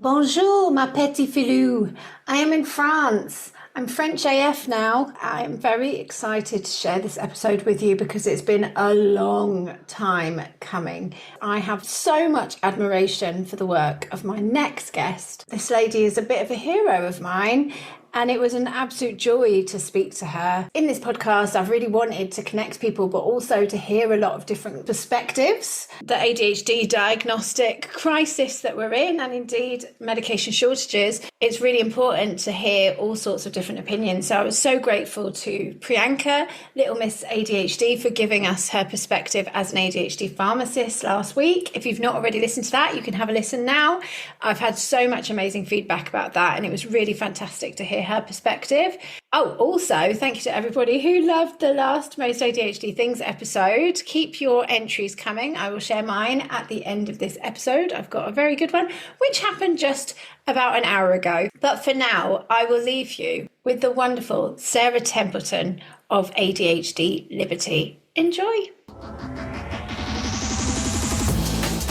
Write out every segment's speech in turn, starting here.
Bonjour, ma petit filou. I am in France. I'm French AF now. I am very excited to share this episode with you because it's been a long time coming. I have so much admiration for the work of my next guest. This lady is a bit of a hero of mine, and it was an absolute joy to speak to her. In this podcast, I've really wanted to connect people, but also to hear a lot of different perspectives. The ADHD diagnostic crisis that we're in, and indeed medication shortages, it's really important to hear all sorts of different opinions. So I was so grateful to Priyanka, Little Miss ADHD, for giving us her perspective as an ADHD pharmacist last week. If you've not already listened to that, you can have a listen now. I've had so much amazing feedback about that, and it was really fantastic to hear her perspective. Oh, also, thank you to everybody who loved the last Most ADHD Things episode. Keep your entries coming. I will share mine at the end of this episode. I've got a very good one, which happened just about an hour ago. But for now, I will leave you with the wonderful Sarah Templeton of ADHD Liberty. Enjoy.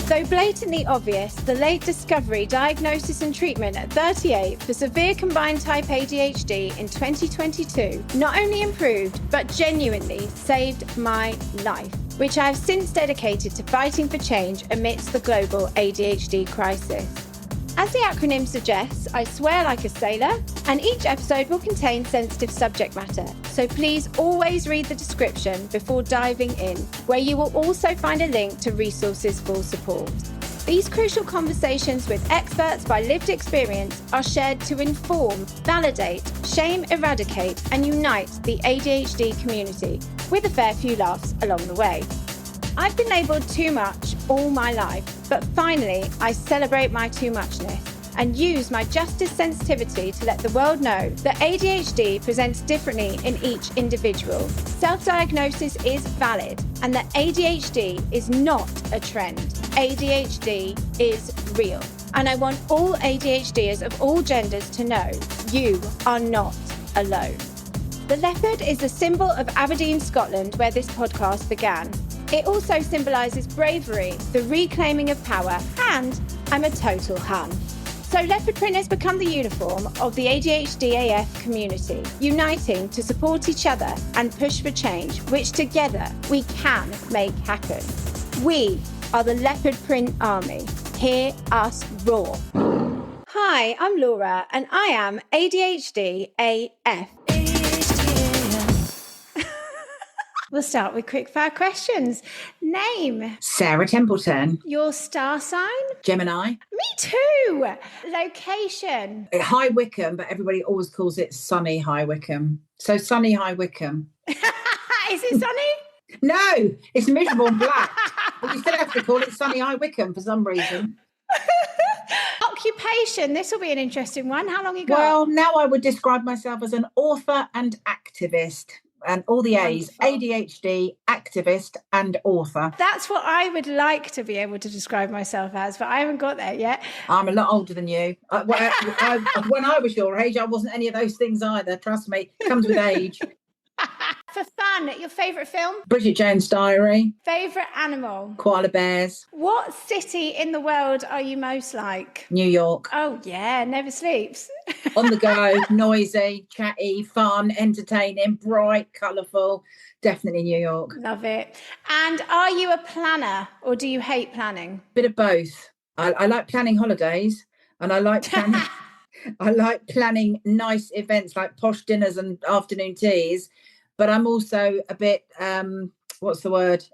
Though blatantly obvious, the late discovery, diagnosis and treatment at 38 for severe combined type ADHD in 2022 not only improved, but genuinely saved my life, which I have since dedicated to fighting for change amidst the global ADHD crisis. As the acronym suggests, I swear like a sailor, and each episode will contain sensitive subject matter. So please always read the description before diving in, where you will also find a link to resources for support. These crucial conversations with experts by lived experience are shared to inform, validate, shame eradicate, and unite the ADHD community, with a fair few laughs along the way. I've been labelled too much all my life, but finally I celebrate my too muchness and use my justice sensitivity to let the world know that ADHD presents differently in each individual. Self-diagnosis is valid, and that ADHD is not a trend. ADHD is real. And I want all ADHDers of all genders to know you are not alone. The leopard is the symbol of Aberdeen, Scotland, where this podcast began. It also symbolises bravery, the reclaiming of power, and I'm a total hun. So leopard print has become the uniform of the ADHD AF community, uniting to support each other and push for change, which together we can make happen. We are the leopard print army. Hear us roar. Hi, I'm Laura, and I am ADHD AF. We'll start with quickfire questions. Name? Sarah Templeton. Your star sign? Gemini. Me too. Location? High Wycombe, but everybody always calls it sunny High Wycombe. So sunny High Wycombe. Is it sunny? No, it's miserable and black. But you still have to call it sunny High Wycombe for some reason. Occupation? This will be an interesting one. How long you got? Well, now I would describe myself as an author and activist. And all the A's, ADHD, activist and author. That's what I would like to be able to describe myself as, but I haven't got there yet. I'm a lot older than you. When I was your age, I wasn't any of those things either. Trust me, it comes with age. For fun, your favourite film? Bridget Jones' Diary. Favourite animal? Koala bears. What city in the world are you most like? New York. Oh yeah, never sleeps. On the go, noisy, chatty, fun, entertaining, bright, colourful. Definitely New York. Love it. And are you a planner or do you hate planning? Bit of both. I like planning holidays, and I like planning. I like planning nice events like posh dinners and afternoon teas. But I'm also a bit, what's the word?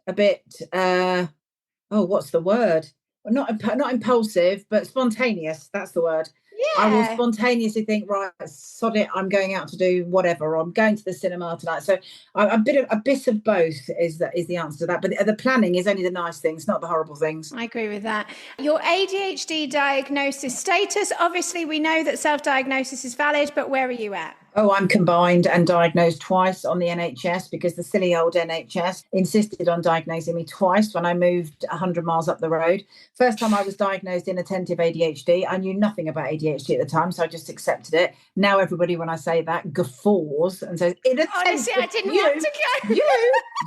What's the word? Not impulsive, but spontaneous. That's the word. Yeah. I will spontaneously think, right, sod it, I'm going out to do whatever, or I'm going to the cinema tonight. So a bit of both is the answer to that. But the planning is only the nice things, not the horrible things. I agree with that. Your ADHD diagnosis status, obviously we know that self-diagnosis is valid, but where are you at? Oh, I'm combined and diagnosed twice on the NHS because the silly old NHS insisted on diagnosing me twice when I moved 100 miles up the road. First time I was diagnosed inattentive ADHD. I knew nothing about ADHD at the time, so I just accepted it. Now everybody, when I say that, guffaws and says, inattentive. Honestly, I didn't want to go.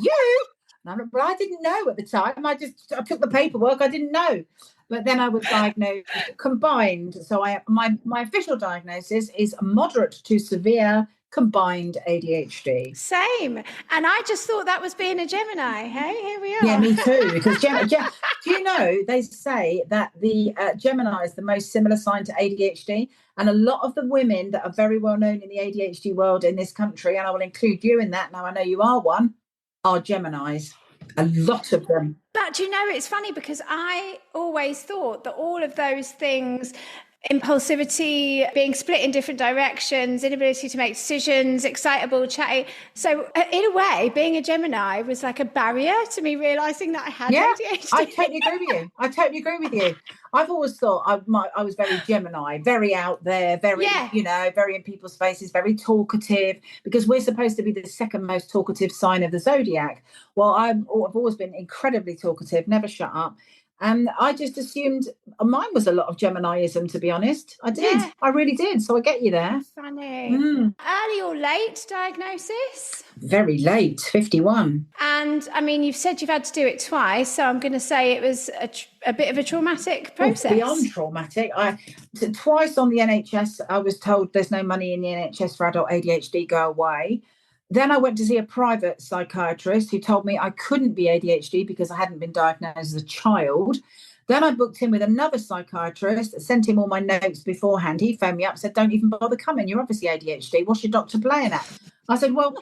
You. But I didn't know at the time. I took the paperwork. I didn't know. But then I was diagnosed combined. So my official diagnosis is moderate to severe combined ADHD. Same. And I just thought that was being a Gemini. Hey, here we are. Yeah, me too. Because do you know, they say that the Gemini is the most similar sign to ADHD. And a lot of the women that are very well known in the ADHD world in this country, and I will include you in that, now I know you are one, are Geminis. A lot of them. But you know, it's funny because I always thought that all of those things, impulsivity, being split in different directions, inability to make decisions, excitable, chatty. So in a way, being a Gemini was like a barrier to me realizing that I had ADHD. I totally agree with you. I've always thought I was very Gemini, very out there, very, very in people's faces, very talkative, because we're supposed to be the second most talkative sign of the zodiac. Well, I've always been incredibly talkative, never shut up. And I just assumed mine was a lot of Geminiism, to be honest. I did. Yeah. I really did. So I get you there. Funny. Early or late diagnosis? Very late, 51. And I mean, you've said you've had to do it twice. So I'm going to say it was a bit of a traumatic process. Beyond traumatic. Twice on the NHS, I was told there's no money in the NHS for adult ADHD, go away. Then I went to see a private psychiatrist who told me I couldn't be ADHD because I hadn't been diagnosed as a child. Then I booked in with another psychiatrist, sent him all my notes beforehand. He phoned me up, said, don't even bother coming. You're obviously ADHD. What's your doctor playing at? I said, well,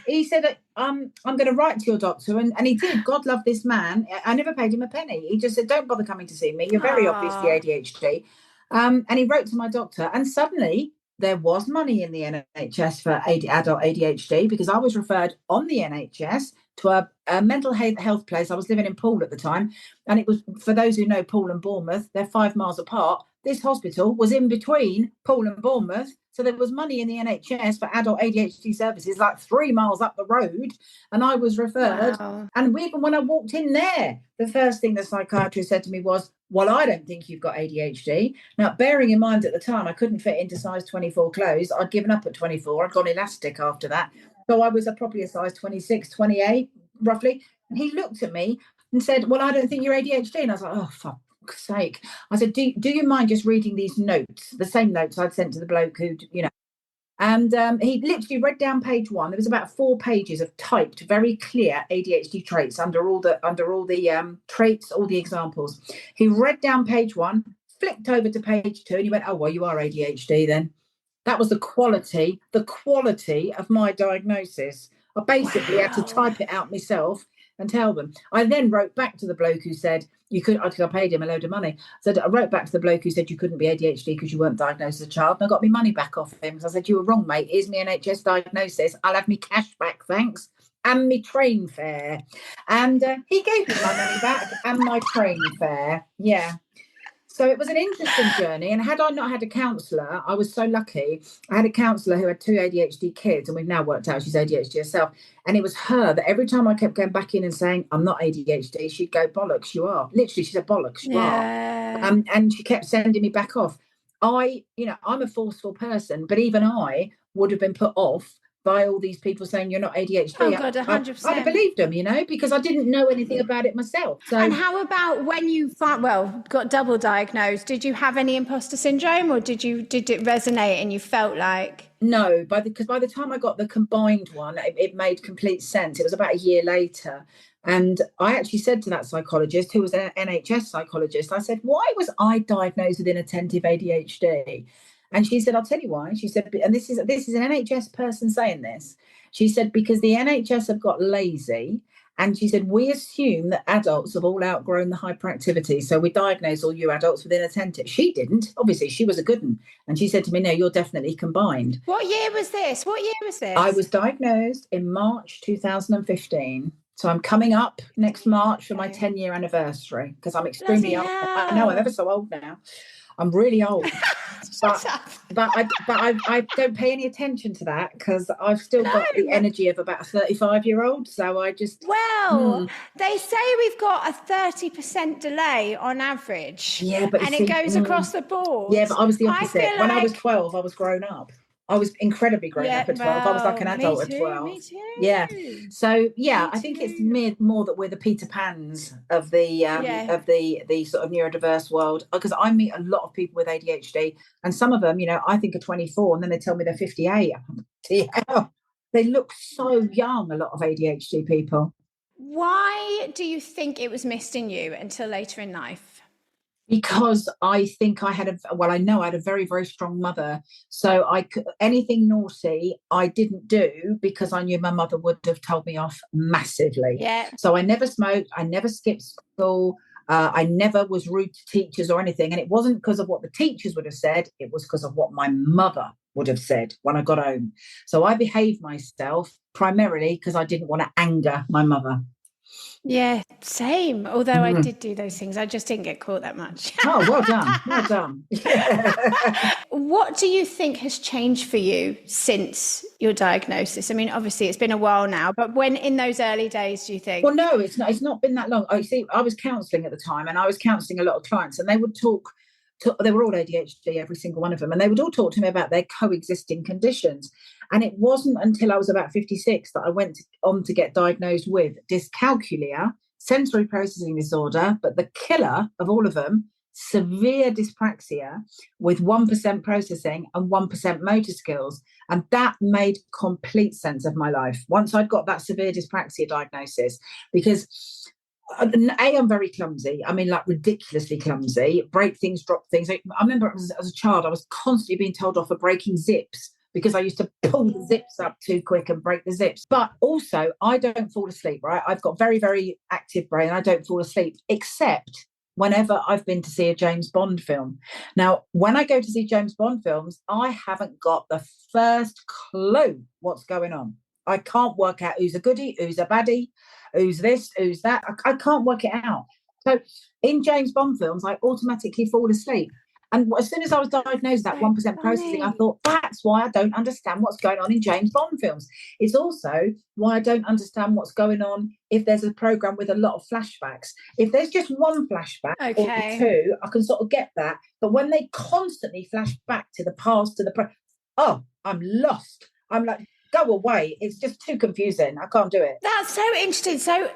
he said, I'm going to write to your doctor. And he did. God love this man. I never paid him a penny. He just said, don't bother coming to see me. You're very obviously ADHD. And he wrote to my doctor. And suddenly there was money in the NHS for adult ADHD because I was referred on the NHS to a mental health place. I was living in Poole at the time. And it was, for those who know Poole and Bournemouth, they're 5 miles apart. This hospital was in between Poole and Bournemouth. So there was money in the NHS for adult ADHD services, like 3 miles up the road. And I was referred. Wow. And even when I walked in there, the first thing the psychiatrist said to me was, well, I don't think you've got ADHD. Now, bearing in mind at the time, I couldn't fit into size 24 clothes. I'd given up at 24. I'd gone elastic after that. So I was probably a size 26, 28, roughly. And he looked at me and said, well, I don't think you're ADHD. And I was like, oh, fuck. Sake. I said, do you mind just reading these notes, the same notes I'd sent to the bloke who, and he literally read down page 1. There was about 4 pages of typed, very clear ADHD traits under all the traits, all the examples. He read down page 1, flicked over to page 2, and he went, oh, well, you are ADHD then. That was the quality of my diagnosis. I basically had to type it out myself and tell them. I then wrote back to the bloke who said, I paid him a load of money. I wrote back to the bloke who said you couldn't be ADHD because you weren't diagnosed as a child. And I got my money back off him. So I said, you were wrong, mate. Here's my NHS diagnosis. I'll have me cash back, thanks. And my train fare. And he gave me my money back and my train fare. Yeah. So it was an interesting journey. And had I not had a counsellor, I was so lucky. I had a counsellor who had 2 ADHD kids, and we've now worked out she's ADHD herself. And it was her that every time I kept going back in and saying, I'm not ADHD, she'd go, bollocks, you are. Literally, she said, bollocks, you are. And she kept sending me back off. I'm a forceful person, but even I would have been put off by all these people saying you're not ADHD. Oh God, 100%. I believed them, because I didn't know anything about it myself. So. And how about when you got double diagnosed? Did you have any imposter syndrome, or did it resonate and you felt like? No, because by the time I got the combined one, it made complete sense. It was about a year later. And I actually said to that psychologist, who was an NHS psychologist, I said, why was I diagnosed with inattentive ADHD? And she said, I'll tell you why. She said, and this is an NHS person saying this. She said, because the NHS have got lazy. And she said, we assume that adults have all outgrown the hyperactivity. So we diagnose all you adults with inattentive. She didn't. Obviously, she was a good one. And she said to me, no, you're definitely combined. What year was this? I was diagnosed in March 2015. So I'm coming up next March for my 10-year anniversary because I'm extremely old. I know, I'm ever so old now. I'm really old. but I don't pay any attention to that because I've still got the energy of about a 35-year-old. So I just... Well, they say we've got a 30% delay on average. Yeah, but it goes across the board. Yeah, but I was the opposite. When I was 12, I was grown up. I was incredibly grown Yeah, up at 12. I was like an well, me adult at too, me 12. Yeah. too. So yeah, Me I think it's too. more that we're the Peter Pans of the Yeah. sort of neurodiverse world. Because I meet a lot of people with ADHD, and some of them, I think are 24, and then they tell me they're 58. Yeah. They look so young, a lot of ADHD people. Why do you think it was missed in you until later in life? Because I think I know I had a very, very strong mother. So anything naughty I didn't do because I knew my mother would have told me off massively. Yeah. So I never smoked, I never skipped school, I never was rude to teachers or anything. And it wasn't because of what the teachers would have said, it was because of what my mother would have said when I got home. So I behaved myself primarily because I didn't want to anger my mother. Yeah, same. Although I did do those things, I just didn't get caught that much. Oh, well done. Well done. What do you think has changed for you since your diagnosis? I mean, obviously it's been a while now, but when in those early days, do you think? Well, no, it's not been that long. I see, I was counselling at the time, and I was counselling a lot of clients, and they would talk they were all ADHD, every single one of them, and they would all talk to me about their coexisting conditions. And it wasn't until I was about 56 that I went on to get diagnosed with dyscalculia, sensory processing disorder, but the killer of all of them, severe dyspraxia with 1% processing and 1% motor skills. And that made complete sense of my life once I'd got that severe dyspraxia diagnosis, because I'm very clumsy. I mean, like ridiculously clumsy, break things, drop things. I remember as a child, I was constantly being told off for breaking zips because I used to pull the zips up too quick and break the zips. But also, I don't fall asleep, right? I've got very, very active brain. I don't fall asleep, except whenever I've been to see a James Bond film. Now, when I go to see James Bond films, I haven't got the first clue what's going on. I can't work out who's a goodie, who's a baddie, who's this, who's that. I can't work it out. So in James Bond films, I automatically fall asleep. And as soon as I was diagnosed that 1% processing, I thought, that's why I don't understand what's going on in James Bond films. It's also why I don't understand what's going on if there's a program with a lot of flashbacks. If there's just one flashback or two, I can sort of get that. But when they constantly flash back to the past, I'm lost. I'm like, go away. It's just too confusing. I can't do it. That's so interesting. So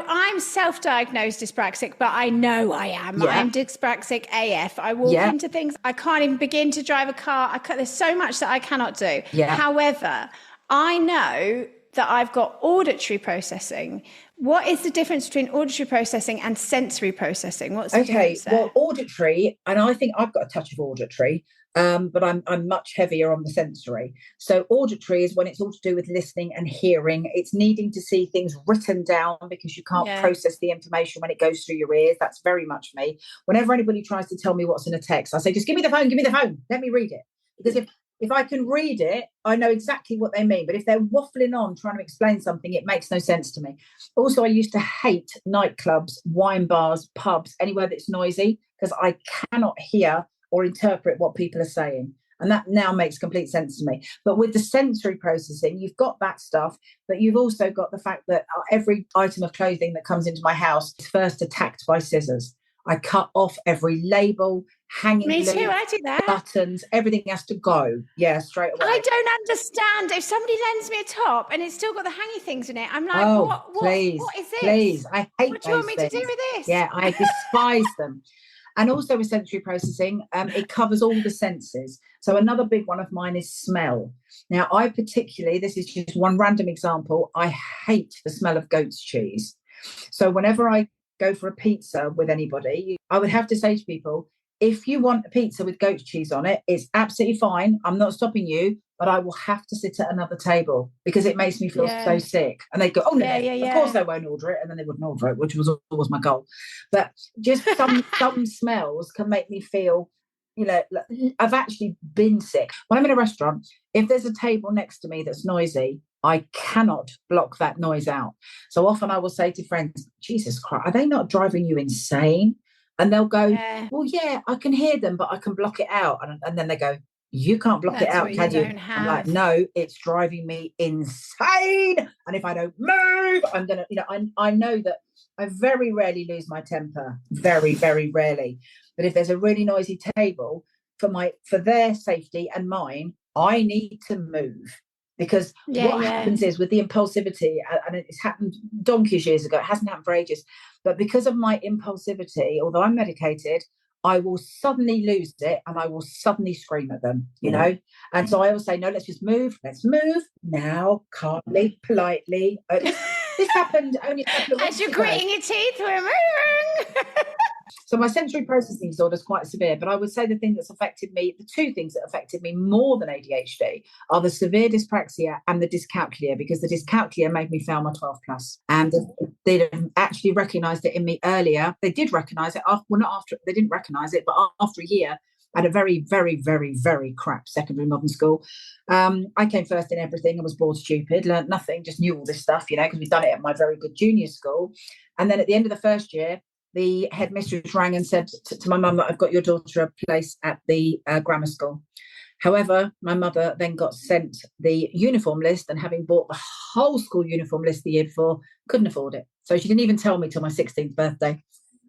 I'm self-diagnosed dyspraxic, but I know I am. Yeah. I'm dyspraxic AF. I walk into things. I can't even begin to drive a car. There's so much that I cannot do. Yeah. However, I know that I've got auditory processing. What is the difference between auditory processing and sensory processing? What's the difference there? Well, auditory, and I think I've got a touch of auditory, but I'm much heavier on the sensory. So auditory is when it's all to do with listening and hearing. It's needing to see things written down because you can't process the information when it goes through your ears. That's very much me. Whenever anybody tries to tell me what's in a text, I say, just give me the phone, let me read it. Because if I can read it, I know exactly what they mean. But if they're waffling on trying to explain something, it makes no sense to me. Also, I used to hate nightclubs, wine bars, pubs, anywhere that's noisy, because I cannot hear or interpret what people are saying. And that now makes complete sense to me. But with the sensory processing, you've got that stuff, but you've also got the fact that every item of clothing that comes into my house is first attacked by scissors. I cut off every label, hanging Me too, I do that. buttons, everything has to go. Yeah, straight away. I don't understand. If somebody lends me a top and it's still got the hangy things in it, I'm like, what is this? Please, I hate what do you want me to do with this? Yeah, I despise them. And also with sensory processing, it covers all the senses. So another big one of mine is smell. Now, this is just one random example, I hate the smell of goat's cheese. So whenever I go for a pizza with anybody, I would have to say to people, if you want a pizza with goat's cheese on it, it's absolutely fine. I'm not stopping you, but I will have to sit at another table because it makes me feel so sick. And they go, oh, no, of course they won't order it. And then they wouldn't order it, which was always my goal. But just some smells can make me feel, I've actually been sick. When I'm in a restaurant, if there's a table next to me that's noisy, I cannot block that noise out. So often I will say to friends, Jesus Christ, are they not driving you insane? And they'll go, well, yeah, I can hear them, but I can block it out. And then they go, you can't block it out, can you? I'm like, no, it's driving me insane. And if I don't move, I'm going to, I know that I very rarely lose my temper. Very, very rarely. But if there's a really noisy table, for their safety and mine, I need to move. Because what happens is with the impulsivity, and it's happened donkey's years ago, it hasn't happened for ages, but because of my impulsivity, although I'm medicated, I will suddenly lose it and I will suddenly scream at them, you know? And so I always say, no, let's move now, calmly, politely. This happened only a couple of weeks as you're ago. gritting your teeth, we're moving. So my sensory processing disorder is quite severe, but I would say the two things that affected me more than ADHD are the severe dyspraxia and the dyscalculia, because the dyscalculia made me fail my 12 plus. And they'd actually recognised it in me earlier. They did recognise it they didn't recognise it, but after a year, I had a very, very, very, very crap secondary modern school. I came first in everything. I was bored stupid, learnt nothing, just knew all this stuff, you know, because we'd done it at my very good junior school. And then at the end of the first year, the headmistress rang and said to my mum that I've got your daughter a place at the grammar school. However, my mother then got sent the uniform list, and having bought the whole school uniform list the year before, couldn't afford it. So she didn't even tell me till my 16th birthday.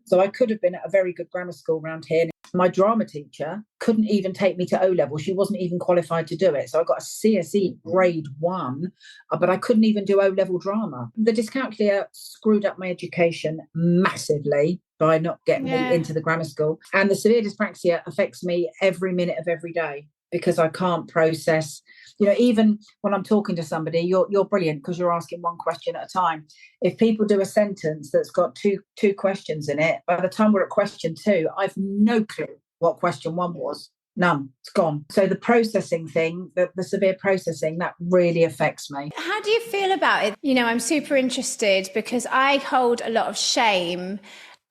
So I could have been at a very good grammar school around here. My drama teacher couldn't even take me to O-level. She wasn't even qualified to do it. So I got a CSE grade 1, but I couldn't even do O-level drama. The dyscalculia screwed up my education massively by not getting me into the grammar school. And the severe dyspraxia affects me every minute of every day, because I can't process, you know, even when I'm talking to somebody, you're brilliant because you're asking one question at a time. If people do a sentence that's got two questions in it, by the time we're at question 2, I've no clue what question 1 was. None. It's gone. So the processing thing, the severe processing, that really affects me. How do you feel about it? You know, I'm super interested because I hold a lot of shame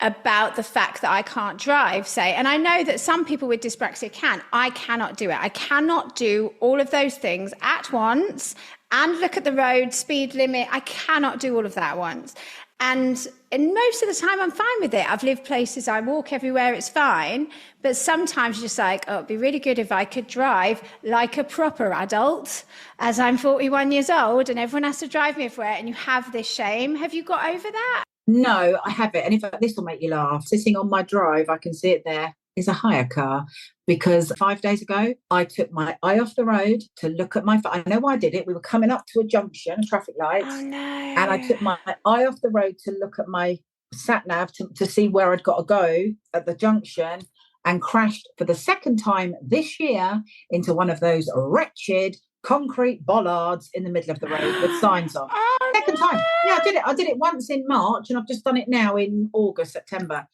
about the fact that I can't drive, say. And I know that some people with dyspraxia can. I cannot do it. I cannot do all of those things at once and look at the road, speed limit. I cannot do all of that at once. And most of the time I'm fine with it. I've lived places, I walk everywhere, it's fine. But sometimes you're just like, oh, it'd be really good if I could drive like a proper adult, as I'm 41 years old and everyone has to drive me everywhere, and you have this shame. Have you got over that? No, I haven't. And in fact, this will make you laugh. Sitting on my drive, I can see it there, is a hire car, because 5 days ago, I took my eye off the road to look at my phone. I know why I did it. We were coming up to a junction, traffic lights. Oh, no. And I took my eye off the road to look at my sat nav to see where I'd got to go at the junction, and crashed for the second time this year into one of those wretched concrete bollards in the middle of the road with signs on. Oh, Second time. Yeah, I did it once in March, and I've just done it now in August, September.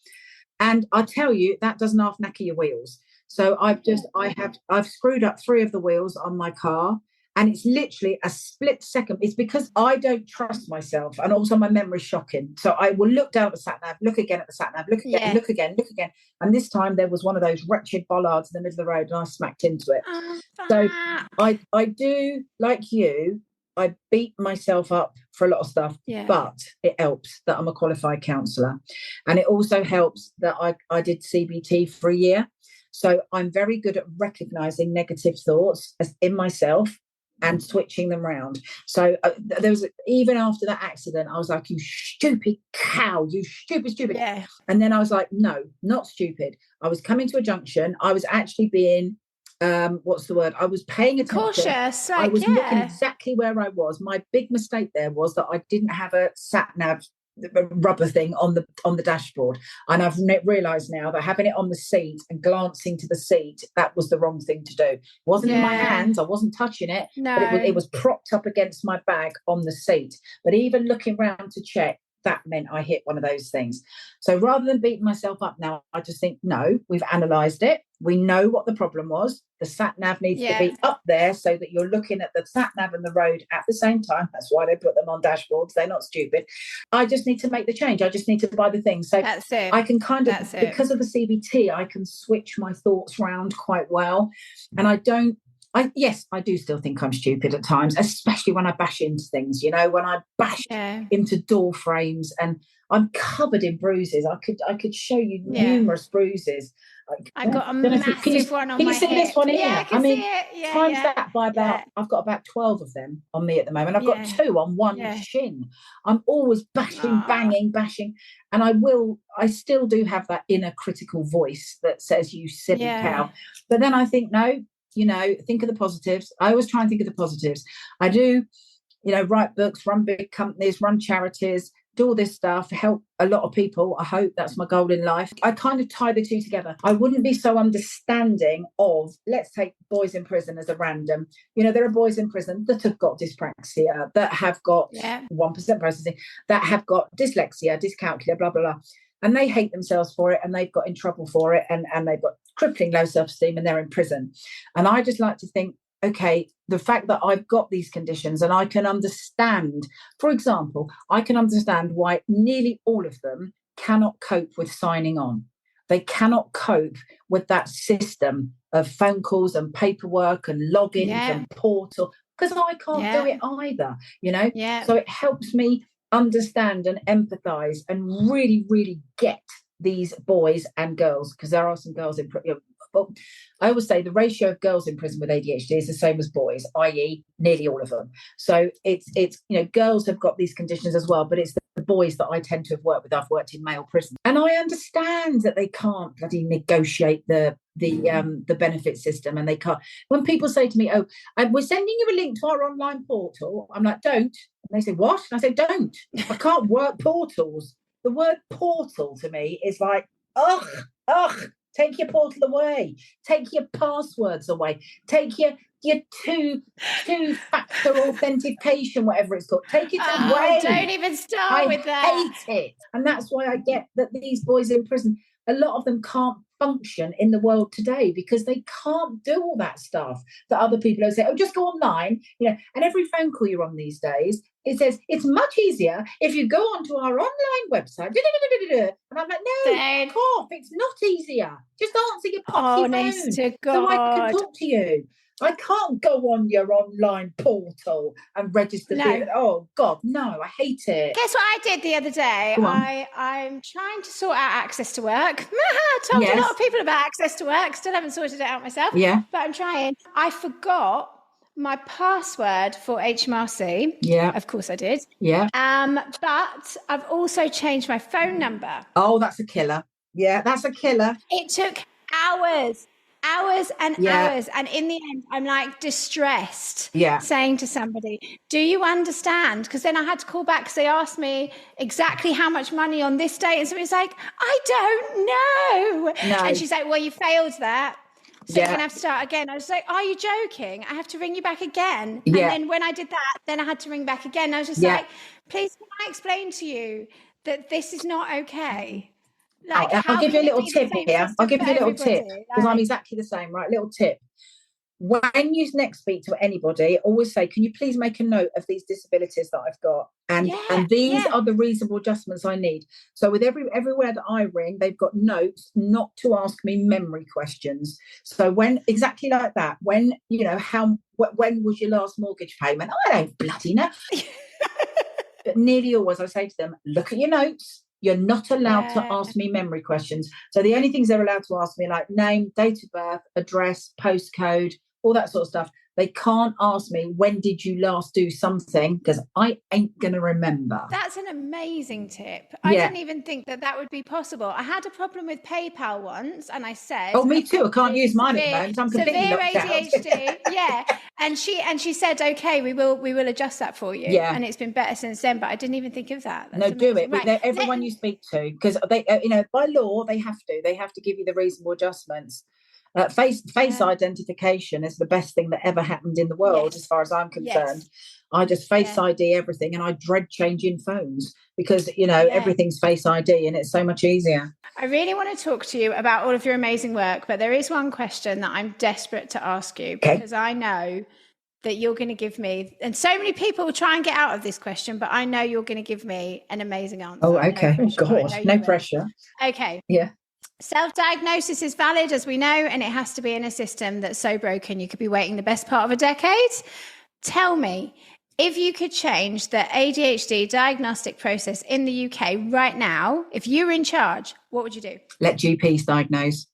And I tell you, that doesn't half knacker your wheels. So I've screwed up 3 of the wheels on my car, and it's literally a split second. It's because I don't trust myself, and also my memory's shocking. So I will look down at the sat nav, look again at the sat nav, look again, look again. And this time there was one of those wretched bollards in the middle of the road, and I smacked into it. So I do, like you, I beat myself up for a lot of stuff, but it helps that I'm a qualified counsellor. And it also helps that I did CBT for a year. So I'm very good at recognising negative thoughts in myself and switching them around. So there was, even after that accident, I was like, you stupid cow, you stupid. Yeah. And then I was like, no, not stupid. I was coming to a junction. I was actually being, what's the word? I was paying attention. Cautious. Like, I was looking exactly where I was. My big mistake there was that I didn't have a sat nav rubber thing on the dashboard, and I've realised now that having it on the seat and glancing to the seat, that was the wrong thing to do. It wasn't in my hands, I wasn't touching it, but it was propped up against my bag on the seat. But even looking round to check, that meant I hit one of those things. So rather than beating myself up now, I just think, no, we've analysed it. We know what the problem was. The sat nav needs to be up there so that you're looking at the sat nav and the road at the same time. That's why they put them on dashboards. They're not stupid. I just need to make the change. I just need to buy the thing. So that's it. I can kind of, because of the CBT, I can switch my thoughts around quite well. And I do still think I'm stupid at times, especially when I bash into things, you know, when I bash into door frames, and I'm covered in bruises. I could show you numerous bruises. I got a massive one on my head. Can you see this one here? Yeah, I mean, see it. Times that by about, I've got about 12 of them on me at the moment. I've got 2 on one shin. I'm always bashing, bashing. And I still do have that inner critical voice that says, you silly cow. But then I think, no, think of the positives. I always try and think of the positives. I do, write books, run big companies, run charities, do all this stuff, help a lot of people. I hope that's my goal in life. I kind of tie the two together. I wouldn't be so understanding of, let's take boys in prison as a random. There are boys in prison that have got dyspraxia, that have got 1% processing, that have got dyslexia, dyscalculia, blah, blah, blah. And they hate themselves for it, and they've got in trouble for it, and they've got crippling low self-esteem, and they're in prison. And I just like to think, okay, the fact that I've got these conditions and I can understand, for example, I can understand why nearly all of them cannot cope with signing on. They cannot cope with that system of phone calls and paperwork and logins and portal, because I can't do it either, So it helps me understand and empathise and really, really get these boys and girls, because there are some girls in prison. But I always say the ratio of girls in prison with ADHD is the same as boys, i.e. nearly all of them. So it's girls have got these conditions as well, but it's the boys that I tend to have worked with. I've worked in male prison, and I understand that they can't bloody negotiate the benefit system, and they can't. When people say to me, "Oh, we're sending you a link to our online portal," I'm like, "Don't." And they say, "What?" And I say, "Don't. I can't work portals." The word portal to me is like, ugh. Take your portal away. Take your passwords away. Take your two-factor authentication, whatever it's called. Take it away. Don't even start with that. I hate it. And that's why I get that these boys in prison, a lot of them can't function in the world today because they can't do all that stuff that other people say, oh, just go online. And every phone call you're on these days, it says it's much easier if you go onto our online website. And I'm like, no, cough, it's not easier. Just answer your poxy phone to God. So I can talk to you. I can't go on your online portal and register. Oh, God, no, I hate it. Guess what I did the other day? I'm trying to sort out access to work. I told a lot of people about access to work. Still haven't sorted it out myself. Yeah. But I'm trying. I forgot my password for HMRC. Yeah. Of course I did. Yeah. But I've also changed my phone number. Oh, that's a killer. Yeah, that's a killer. It took hours and hours. And in the end, I'm like distressed saying to somebody, do you understand? Because then I had to call back because they asked me exactly how much money on this day. And somebody's like, I don't know. No. And she's like, well, you failed that. So you're going to have to start again. I was like, are you joking? I have to ring you back again. And then when I did that, then I had to ring back again. I was just like, please, can I explain to you that this is not okay? I'll give you a little tip here. I'll give you a little tip because I'm exactly the same, right? Little tip. When you next speak to anybody, always say, can you please make a note of these disabilities that I've got? And these are the reasonable adjustments I need. So with everywhere that I ring, they've got notes not to ask me memory questions. So exactly like that, when was your last mortgage payment? I don't bloody know. But nearly always I say to them, look at your notes. You're not allowed to ask me memory questions. So the only things they're allowed to ask me, like name, date of birth, address, postcode, all that sort of stuff. They can't ask me, when did you last do something? Because I ain't going to remember. That's an amazing tip. I didn't even think that would be possible. I had a problem with PayPal once and I said... Oh, me too. I can't use mine at the moment. I'm completely locked out. ADHD, And she said, okay, we will adjust that for you. Yeah. And it's been better since then, but I didn't even think of that. That's do it. Right. Everyone you speak to, because they, by law, they have to give you the reasonable adjustments. Face identification is the best thing that ever happened in the world, as far as I'm concerned. I just face ID everything, and I dread changing phones because everything's face ID, and it's so much easier. I really want to talk to you about all of your amazing work, but there is one question that I'm desperate to ask you because I know that you're going to give me, and so many people will try and get out of this question, but I know you're going to give me an amazing answer. Oh, okay. No pressure, oh, God, no pressure. Okay. Yeah. Self-diagnosis is valid, as we know, and it has to be in a system that's so broken you could be waiting the best part of a decade. Tell me, if you could change the ADHD diagnostic process in the UK right now, if you were in charge, what would you do? Let GPs diagnose.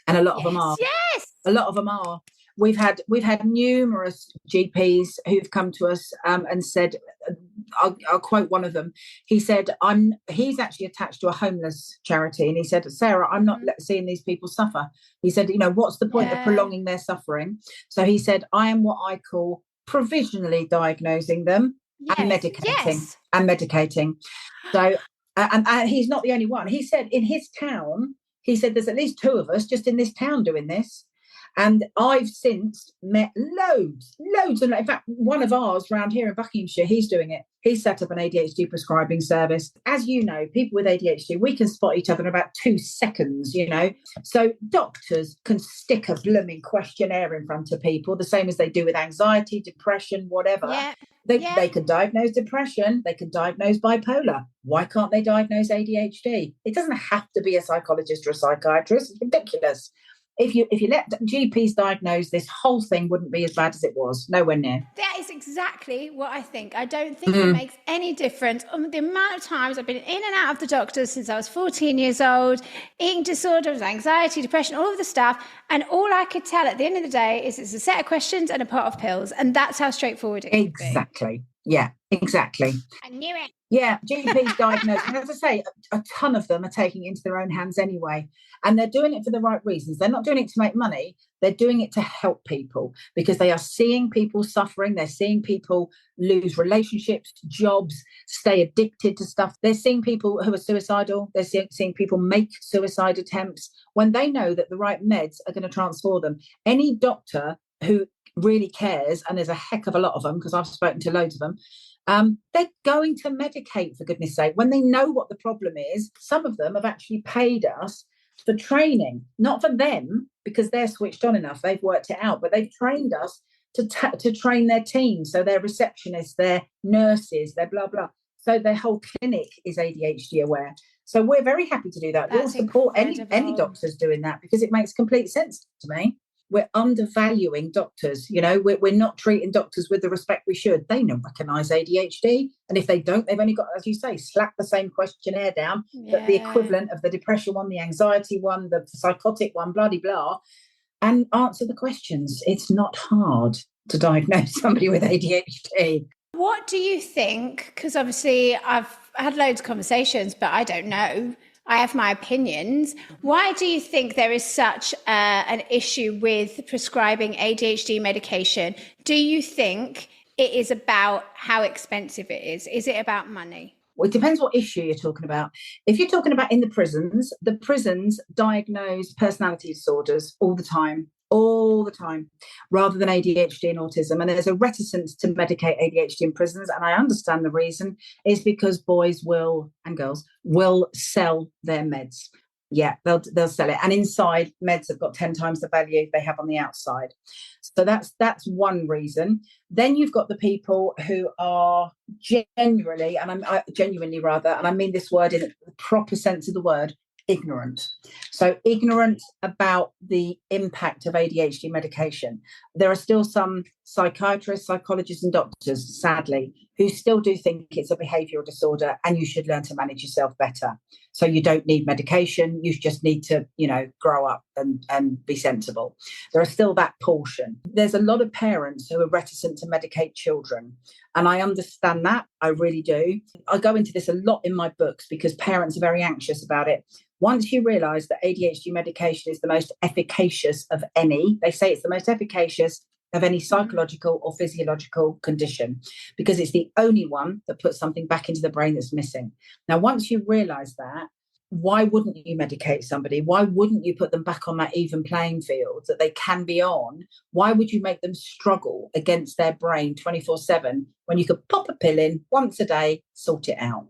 And a lot of them are. Yes. A lot of them are. We've had numerous GPs who've come to us and said I'll quote one of them. He said, he's actually attached to a homeless charity. And he said, Sarah, I'm not seeing these people suffer. He said, what's the point of prolonging their suffering? So he said, I am what I call provisionally diagnosing them and medicating. So, and he's not the only one. He said in his town, there's at least 2 of us just in this town doing this. And I've since met loads. And in fact, one of ours around here in Buckinghamshire, he's doing it. He's set up an ADHD prescribing service. As you know, people with ADHD, we can spot each other in about 2 seconds, So doctors can stick a blooming questionnaire in front of people, the same as they do with anxiety, depression, whatever. Yeah. They can diagnose depression. They can diagnose bipolar. Why can't they diagnose ADHD? It doesn't have to be a psychologist or a psychiatrist. It's ridiculous. If you let GPs diagnose, this whole thing wouldn't be as bad as it was. Nowhere near. That is exactly what I think. I don't think it makes any difference. The amount of times I've been in and out of the doctors since I was 14 years old, eating disorders, anxiety, depression, all of the stuff. And all I could tell at the end of the day is it's a set of questions and a pot of pills. And that's how straightforward it is. Exactly. Yeah, exactly. I knew it. Yeah, GPs diagnose. And as I say, a ton of them are taking it into their own hands anyway. And they're doing it for the right reasons. They're not doing it to make money. They're doing it to help people because they are seeing people suffering. They're seeing people lose relationships, jobs, stay addicted to stuff. They're seeing people who are suicidal. They're seeing people make suicide attempts when they know that the right meds are going to transform them. Any doctor who really cares, and there's a heck of a lot of them because I've spoken to loads of them, they're going to medicate, for goodness sake, when they know what the problem is. Some of them have actually paid us for training, not for them because they're switched on enough, they've worked it out, but they've trained us to train their team. So they're receptionists, they're nurses, they're blah, blah. So their whole clinic is ADHD aware. So we're very happy to do that. We'll support any doctors doing that because it makes complete sense to me. We're undervaluing doctors. We're not treating doctors with the respect we should. They don't recognise ADHD. And if they don't, they've only got, as you say, slap the same questionnaire down, but the equivalent of the depression one, the anxiety one, the psychotic one, blah, blah, blah, and answer the questions. It's not hard to diagnose somebody with ADHD. What do you think? Because obviously I've had loads of conversations, but I don't know. I have my opinions. Why do you think there is such an issue with prescribing ADHD medication? Do you think it is about how expensive it is? Is it about money? Well, it depends what issue you're talking about. If you're talking about in the prisons diagnose personality disorders all the time, rather than ADHD and autism. And there's a reticence to medicate ADHD in prisons. And I understand the reason is because boys and girls will sell their meds. Yeah, they'll sell it. And inside, meds have got 10 times the value they have on the outside. So that's one reason. Then you've got the people who are genuinely, and I mean this word in the proper sense of the word, ignorant. So ignorant about the impact of ADHD medication. There are still some psychiatrists, psychologists and doctors, sadly, who still do think it's a behavioural disorder and you should learn to manage yourself better. So you don't need medication. You just need to, grow up and be sensible. There are still that portion. There's a lot of parents who are reticent to medicate children. And I understand that. I really do. I go into this a lot in my books because parents are very anxious about it. Once you realise that ADHD medication is the most efficacious of any, they say it's the most efficacious of any psychological or physiological condition because it's the only one that puts something back into the brain that's missing. Now, once you realise that, why wouldn't you medicate somebody? Why wouldn't you put them back on that even playing field that they can be on? Why would you make them struggle against their brain 24/7 when you could pop a pill in once a day, sort it out?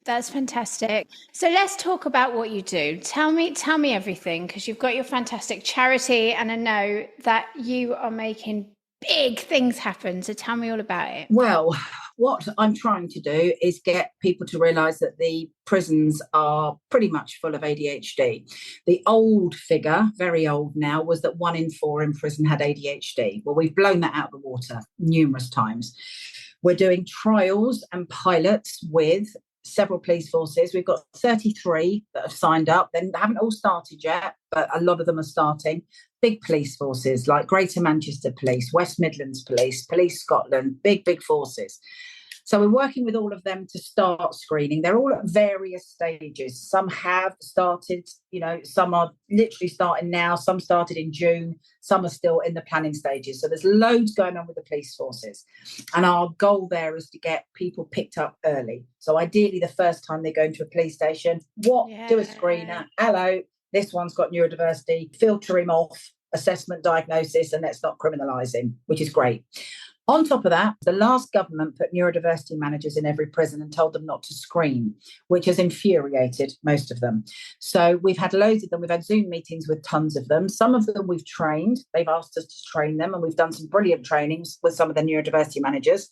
That's fantastic. So let's talk about what you do. Tell me everything, because you've got your fantastic charity and I know that you are making big things happen. So tell me all about it. Well, what I'm trying to do is get people to realise that the prisons are pretty much full of ADHD. The old figure, very old now, was that 1 in 4 in prison had ADHD. Well, we've blown that out of the water numerous times. We're doing trials and pilots with several police forces. We've got 33 that have signed up. They haven't all started yet, but a lot of them are starting. Big police forces like Greater Manchester Police, West Midlands Police, Police Scotland, big forces. So we're working with all of them to start screening. They're all at various stages. Some have started, some are literally starting now, some started in June, some are still in the planning stages. So there's loads going on with the police forces. And our goal there is to get people picked up early. So ideally, the first time they go into a police station, do a screener. Hello, this one's got neurodiversity, filter him off, assessment, diagnosis, and let's not criminalise him, which is great. On top of that, the last government put neurodiversity managers in every prison and told them not to screen, which has infuriated most of them. So we've had loads of them. We've had Zoom meetings with tons of them. Some of them we've trained. They've asked us to train them, and we've done some brilliant trainings with some of the neurodiversity managers.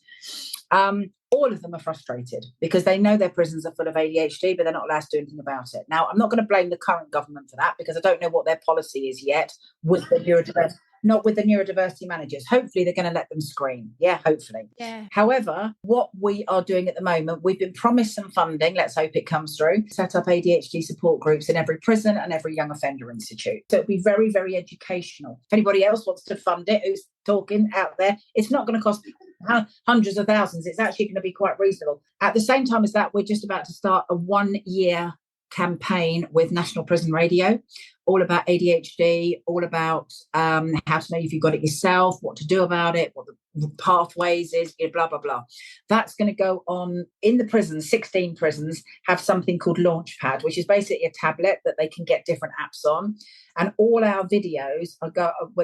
All of them are frustrated because they know their prisons are full of ADHD, but they're not allowed to do anything about it. Now, I'm not going to blame the current government for that because I don't know what their policy is yet with the neurodiversity. Not with the neurodiversity managers. Hopefully they're going to let them screen. Yeah, hopefully. Yeah. However, what we are doing at the moment, we've been promised some funding. Let's hope it comes through. Set up ADHD support groups in every prison and every young offender institute. So it'll be very, very educational. If anybody else wants to fund it, who's talking out there, it's not going to cost hundreds of thousands. It's actually going to be quite reasonable. At the same time as that, we're just about to start a 1-year campaign with National Prison Radio, all about ADHD, all about how to know if you've got it yourself, what to do about it, what the pathways is, blah, blah, blah. That's going to go on in the prisons. 16 prisons have something called Launchpad, which is basically a tablet that they can get different apps on. And all our videos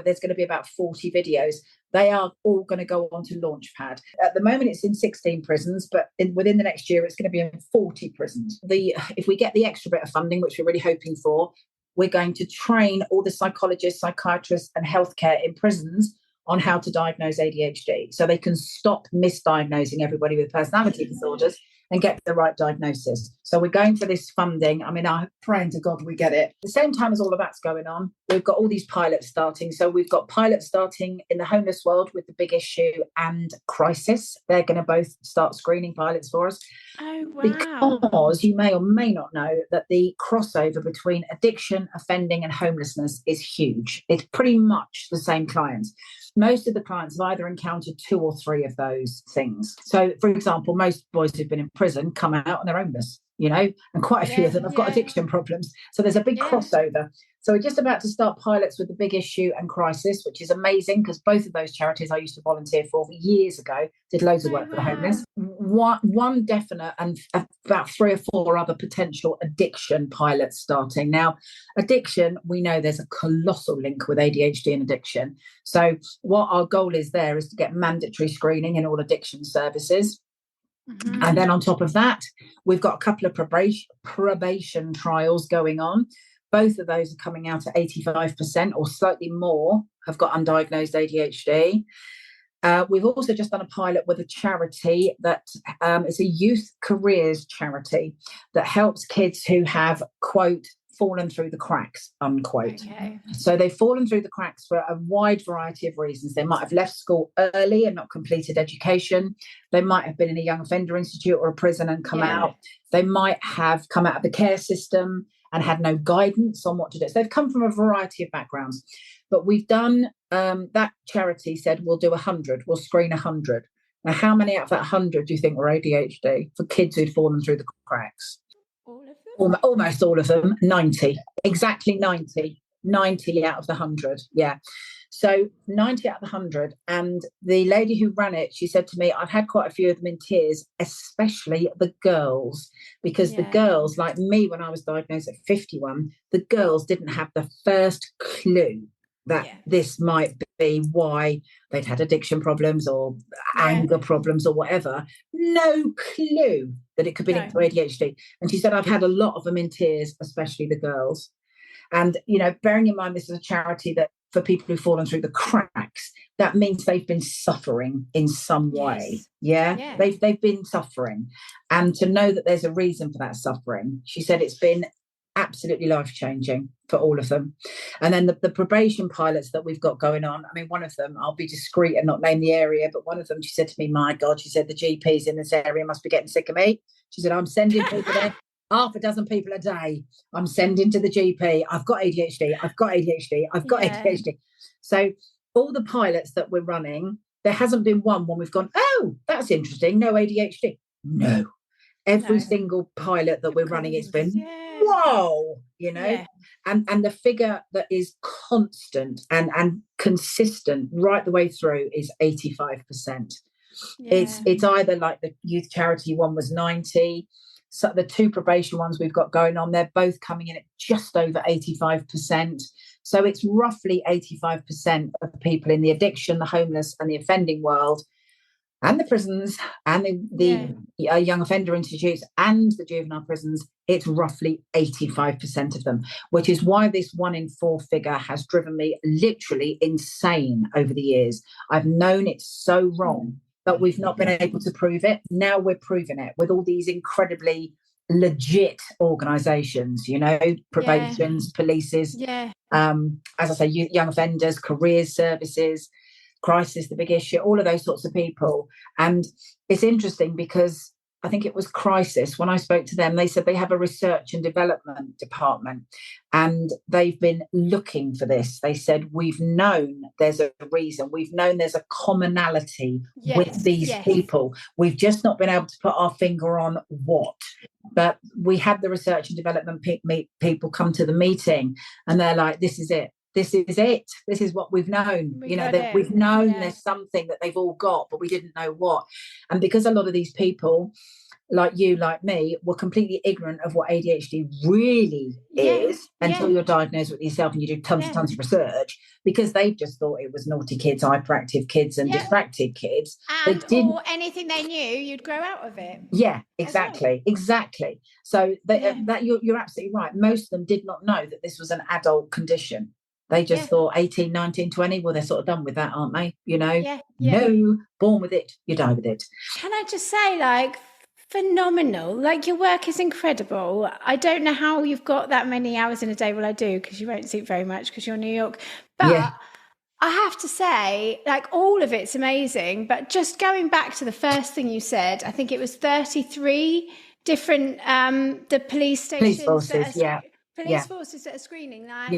there's going to be about 40 videos. They are all going to go on to Launchpad. At the moment, it's in 16 prisons, but within the next year, it's going to be in 40 prisons. If we get the extra bit of funding, which we're really hoping for, we're going to train all the psychologists, psychiatrists, and healthcare in prisons on how to diagnose ADHD so they can stop misdiagnosing everybody with personality disorders and get the right diagnosis. So we're going for this funding. I mean, I'm praying to God we get it. At the same time as all of that's going on, we've got all these pilots starting. So we've got pilots starting in the homeless world with The Big Issue and Crisis. They're going to both start screening pilots for us. Oh, wow. Because you may or may not know that the crossover between addiction, offending and homelessness is huge. It's pretty much the same clients. Most of the clients have either encountered 2 or 3 of those things. So, for example, most boys who've been in prison come out and they're homeless, and quite a few of them have got addiction problems. So there's a big crossover. So we're just about to start pilots with The Big Issue and Crisis, which is amazing because both of those charities I used to volunteer for years ago, did loads of work for the homeless. One definite and about 3 or 4 other potential addiction pilots starting. Now, addiction, we know there's a colossal link with ADHD and addiction. So what our goal is there is to get mandatory screening in all addiction services. Mm-hmm. And then on top of that, we've got a couple of probation trials going on. Both of those are coming out at 85% or slightly more have got undiagnosed ADHD. We've also just done a pilot with a charity that is a youth careers charity that helps kids who have, quote, fallen through the cracks, unquote. Okay. So they've fallen through the cracks for a wide variety of reasons. They might have left school early and not completed education. They might have been in a young offender institute or a prison and come out. They might have come out of the care system and had no guidance on what to do. So they've come from a variety of backgrounds. But we've done, that charity said, we'll do 100, we'll screen 100. Now, how many out of that 100 do you think were ADHD for kids who'd fallen through the cracks? All of them? Almost all of them, 90. Exactly 90. 90 out of the 100, yeah. So 90 out of the 100. And the lady who ran it, she said to me, I've had quite a few of them in tears, especially the girls, because the girls, like me when I was diagnosed at 51, the girls didn't have the first clue that this might be why they'd had addiction problems or anger problems or whatever. No clue that it could be linked to ADHD. And she said, I've had a lot of them in tears, especially the girls. And, bearing in mind, this is a charity that for people who've fallen through the cracks, that means they've been suffering in some way. Yeah. They've been suffering. And to know that there's a reason for that suffering, she said it's been absolutely life-changing for all of them. And then the probation pilots that we've got going on, I mean, one of them, I'll be discreet and not name the area, but one of them, she said to me, my God, she said, the GPs in this area must be getting sick of me. She said, I'm sending people there. Half a dozen people a day I'm sending to the GP. I've got ADHD. I've got ADHD. I've got ADHD. So all the pilots that we're running There hasn't been one when we've gone, oh, that's interesting, no ADHD. No. Every single pilot that we're running, it's been, whoa, and the figure that is constant and consistent right the way through is 85%. It's either like the youth charity one was 90. So the 2 probation ones we've got going on, they're both coming in at just over 85%. So it's roughly 85% of people in the addiction, the homeless, and the offending world, and the prisons, and the young offender institutes, and the juvenile prisons. It's roughly 85% of them, which is why this 1 in 4 figure has driven me literally insane over the years. I've known it's so wrong, but we've not been able to prove it. Now we're proving it with all these incredibly legit organisations, probations, polices, as I say, young offenders, careers services, crisis, the big issue, all of those sorts of people. And it's interesting because I think it was Crisis, when I spoke to them, they said they have a research and development department and they've been looking for this. They said, we've known there's a reason. We've known there's a commonality with these people. We've just not been able to put our finger on what. But we had the research and development people come to the meeting and they're like, this is it. This is it. This is what we've known. We've known there's something that they've all got, but we didn't know what. And because a lot of these people, like you, like me, were completely ignorant of what ADHD really is until you're diagnosed with yourself and you do tons of research, because they just thought it was naughty kids, hyperactive kids and distracted kids. Or anything they knew, you'd grow out of it. Yeah, exactly. So that you're absolutely right. Most of them did not know that this was an adult condition. They just thought 18, 19, 20, well, they're sort of done with that, aren't they? No, born with it, you die with it. Can I just say, phenomenal. Your work is incredible. I don't know how you've got that many hours in a day. Well, I do, because you won't sleep very much because you're in New York. But I have to say, all of it's amazing. But just going back to the first thing you said, I think it was 33 different the police stations. Police forces, Police forces that are screening. That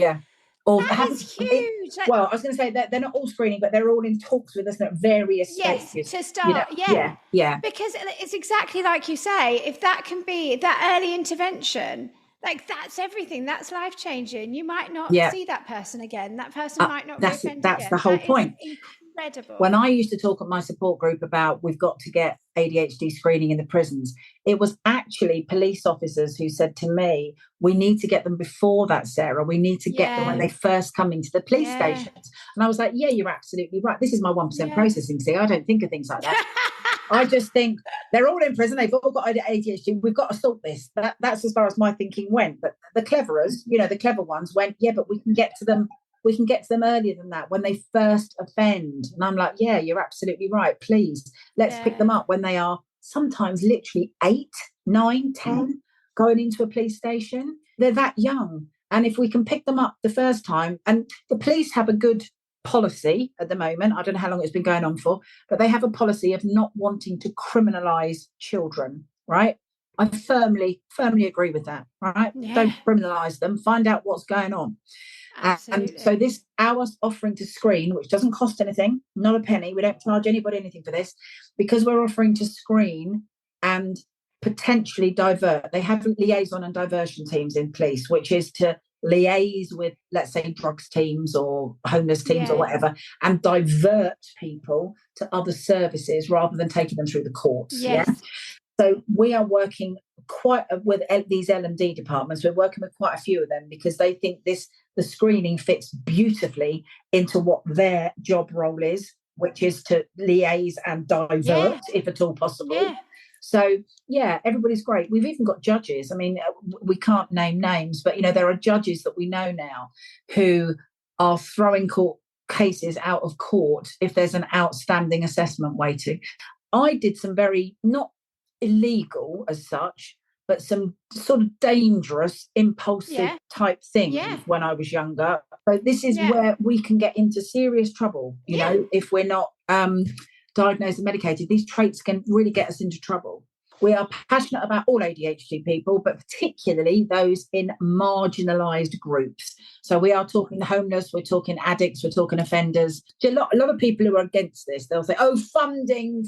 is huge. I was going to say that they're not all screening, but they're all in talks with us at various stages. To start, because it's exactly like you say. If that can be that early intervention, that's everything. That's life changing. You might not see that person again. That person might not reoffend again. That's the whole point. Incredible. When I used to talk at my support group about we've got to get ADHD screening in the prisons, it was actually police officers who said to me, we need to get them before that, Sarah. We need to get them when they first come into the police stations. And I was like, yeah, you're absolutely right. This is my 1% processing. See, I don't think of things like that. I just think they're all in prison. They've all got ADHD. We've got to sort this. That's as far as my thinking went. But the cleverers, the clever ones went, but we can get to them. We can get to them earlier than that, when they first offend. And I'm like, yeah, you're absolutely right. Please, let's pick them up when they are sometimes literally 8, 9, 10, going into a police station. They're that young. And if we can pick them up the first time, and the police have a good policy at the moment, I don't know how long it's been going on for, but they have a policy of not wanting to criminalise children, right? I firmly agree with that, right? Don't criminalise them. Find out what's going on. And so this hour's offering to screen, which doesn't cost anything, not a penny. We don't charge anybody anything for this, because we're offering to screen and potentially divert. They have liaison and diversion teams in police, which is to liaise with, let's say, drugs teams or homeless teams or whatever, and divert people to other services rather than taking them through the courts. So we are working with these L&D departments. We're working with quite a few of them because they think the screening fits beautifully into what their job role is, which is to liaise and divert if at all possible. So, everybody's great. We've even got judges. I mean, we can't name names, but, there are judges that we know now who are throwing court cases out of court if there's an outstanding assessment waiting. I did some very, not illegal as such, but some sort of dangerous, impulsive type things when I was younger. So this is where we can get into serious trouble, you know, if we're not diagnosed and medicated. These traits can really get us into trouble. We are passionate about all ADHD people, but particularly those in marginalised groups. So we are talking homeless, we're talking addicts, we're talking offenders. A lot of people who are against this, they'll say, oh, funding,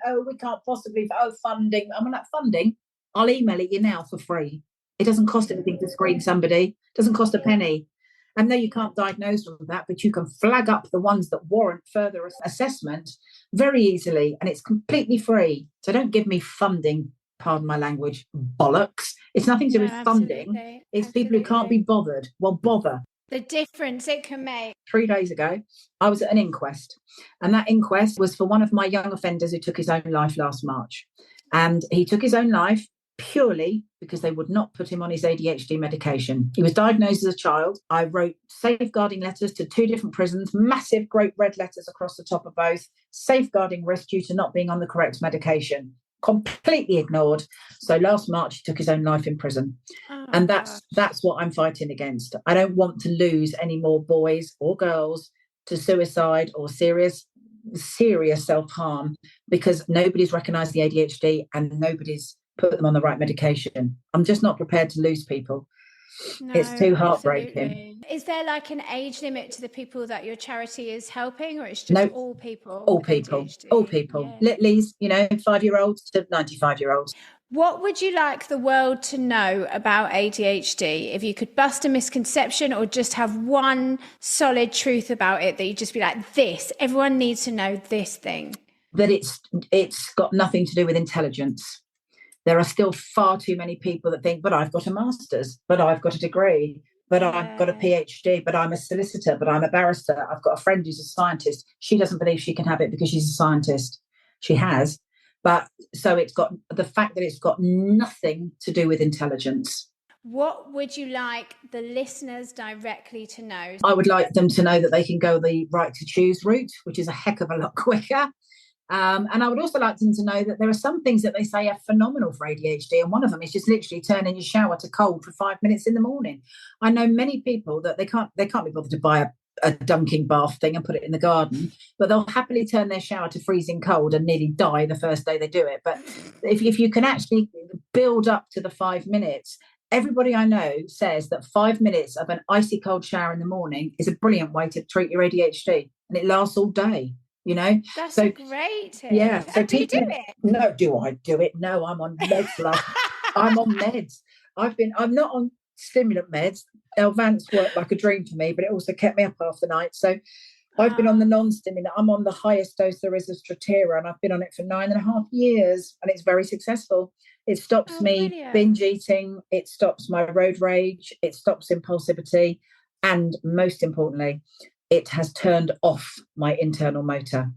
oh, we can't possibly, oh, funding. I'm like, funding? I'll email it you now for free. It doesn't cost anything to screen somebody. It doesn't cost a penny. And no, you can't diagnose all of that, but you can flag up the ones that warrant further assessment very easily, and it's completely free. So don't give me funding, pardon my language, bollocks. It's nothing to do with funding. It's people who can't be bothered. Well, bother. The difference it can make. 3 days ago, I was at an inquest, and that inquest was for one of my young offenders who took his own life last March. And he took his own life purely because they would not put him on his ADHD medication. He was diagnosed as a child. I wrote safeguarding letters to 2 different prisons, massive great red letters across the top of both, safeguarding risk due to not being on the correct medication. Completely ignored. So last March, he took his own life in prison. And that's what I'm fighting against. I don't want to lose any more boys or girls to suicide or serious self-harm because nobody's recognised the ADHD and nobody's put them on the right medication. I'm just not prepared to lose people. No, it's too heartbreaking. Absolutely. Is there like an age limit to the people that your charity is helping, or it's just all people? All people. ADHD? All people. Yeah. Littlies, 5-year-olds to 95-year-olds. What would you like the world to know about ADHD? If you could bust a misconception or just have one solid truth about it that you'd just be like, this, everyone needs to know this thing. That it's got nothing to do with intelligence. There are still far too many people that think, but I've got a master's, but I've got a degree, but I've got a PhD, but I'm a solicitor, but I'm a barrister. I've got a friend who's a scientist. She doesn't believe she can have it because she's a scientist. She has. But so it's got the fact that it's got nothing to do with intelligence. What would you like the listeners directly to know? I would like them to know that they can go the right to choose route, which is a heck of a lot quicker. And I would also like them to know that there are some things that they say are phenomenal for ADHD. And one of them is just literally turning your shower to cold for 5 minutes in the morning. I know many people that they can't be bothered to buy a dunking bath thing and put it in the garden, but they'll happily turn their shower to freezing cold and nearly die the first day they do it. But if you can actually build up to the 5 minutes, everybody I know says that 5 minutes of an icy cold shower in the morning is a brilliant way to treat your ADHD, and it lasts all day. That's a great tip. Yeah. So do you do it? No, do I do it? No, I'm on meds, love. I'm on meds. I'm not on stimulant meds. Elvance worked like a dream for me, but it also kept me up half the night. So I've been on the non-stimulant. I'm on the highest dose there is of Strattera, and I've been on it for 9.5 years, and it's very successful. It stops me binge eating. It stops my road rage. It stops impulsivity. And most importantly, it has turned off my internal motor,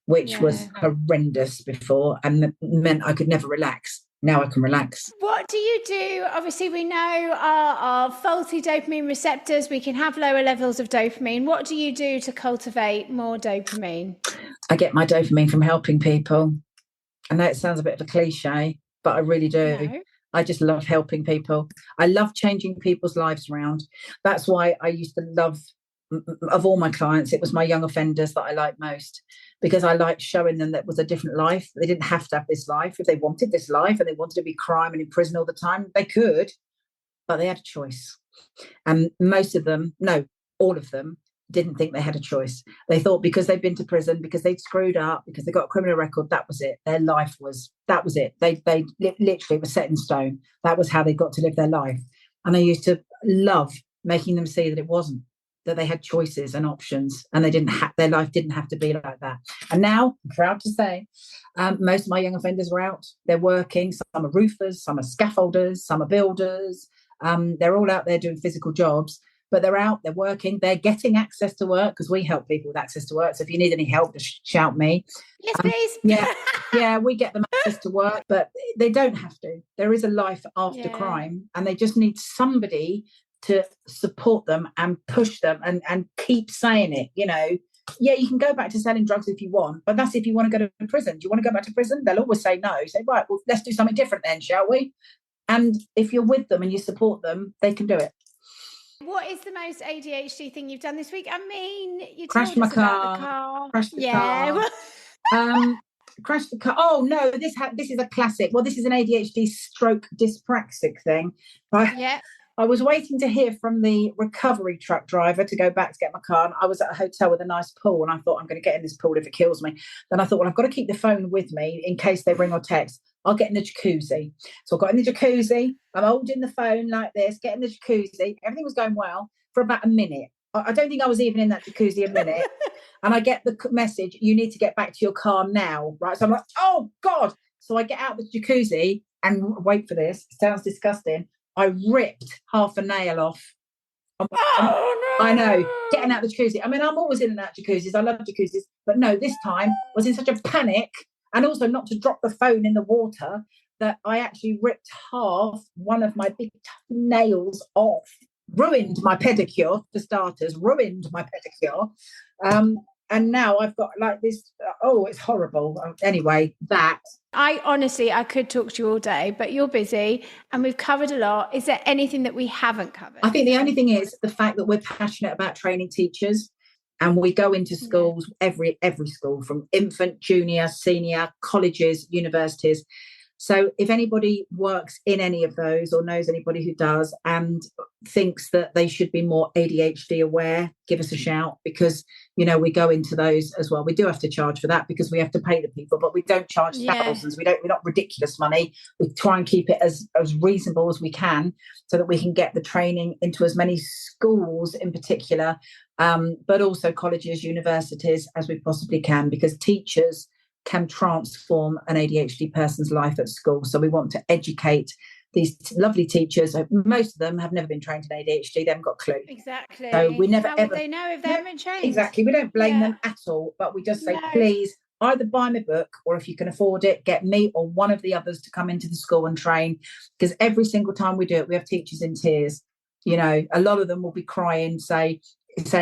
which was horrendous before and meant I could never relax. Now I can relax. What do you do? Obviously, we know our faulty dopamine receptors. We can have lower levels of dopamine. What do you do to cultivate more dopamine? I get my dopamine from helping people. I know it sounds a bit of a cliche, but I really do. No. I just love helping people. I love changing people's lives around. That's why I used to love, of all my clients, it was my young offenders that I liked most, because I liked showing them that was a different life. They didn't have to have this life. If they wanted this life and they wanted to be crime and in prison all the time, they could, but they had a choice. And most of them, no, all of them, didn't think they had a choice. They thought because they'd been to prison, because they'd screwed up, because they got a criminal record, that was it. Their life was, that was it. They literally were set in stone. That was how they got to live their life. And I used to love making them see that it wasn't, that they had choices and options, and they didn't have, their life didn't have to be like that. And now I'm proud to say most of my young offenders are out. They're working. Some are roofers, some are scaffolders, some are builders. They're all out there doing physical jobs, but they're out, they're working, they're getting access to work, because we help people with access to work. So if you need any help, just shout me. Yes, please. Yeah, we get them access to work, but they don't have to. There is a life after crime, and they just need somebody to support them and push them and keep saying it. Yeah, you can go back to selling drugs if you want, but that's if you want to go to prison. Do you want to go back to prison? They'll always say no. Say, right, well, let's do something different then, shall we? And if you're with them and you support them, they can do it. What is the most ADHD thing you've done this week? I mean, you crashed told my us car, about the car. Crashed the car. crashed the car. Oh no, this is a classic. Well, this is an ADHD stroke dyspraxic thing. Yeah. I was waiting to hear from the recovery truck driver to go back to get my car. And I was at a hotel with a nice pool, and I thought, I'm going to get in this pool if it kills me. Then I thought, well, I've got to keep the phone with me in case they ring or text. I'll get in the jacuzzi. So I got in the jacuzzi. I'm holding the phone like this, get in the jacuzzi. Everything was going well for about a minute. I don't think I was even in that jacuzzi a minute. And I get the message, you need to get back to your car now. Right. So I'm like, oh, God. So I get out the jacuzzi and wait for this. It sounds disgusting. I ripped half a nail off. No. I know, getting out the jacuzzi. I mean, I'm always in and out jacuzzis. I love jacuzzis. But no, this time I was in such a panic, and also not to drop the phone in the water, that I actually ripped half one of my big nails off. Ruined my pedicure, for starters. Ruined my pedicure. And now I've got like this, it's horrible. Anyway, that. I could talk to you all day, but you're busy and we've covered a lot. Is there anything that we haven't covered? I think the only thing is the fact that we're passionate about training teachers, and we go into schools, every school, from infant, junior, senior, colleges, universities. So if anybody works in any of those or knows anybody who does and thinks that they should be more ADHD aware, give us a shout, because, we go into those as well. We do have to charge for that because we have to pay the people, but we don't charge thousands. We're not ridiculous money. We try and keep it as reasonable as we can so that we can get the training into as many schools in particular, but also colleges, universities as we possibly can, because teachers can transform an ADHD person's life at school. So we want to educate these lovely teachers. Most of them have never been trained in ADHD. They haven't got a clue. Exactly. So we never How would they know if they haven't been trained? Exactly. We don't blame them at all, but we just say, please, either buy my book, or if you can afford it, get me or one of the others to come into the school and train. Because every single time we do it, we have teachers in tears. A lot of them will be crying, saying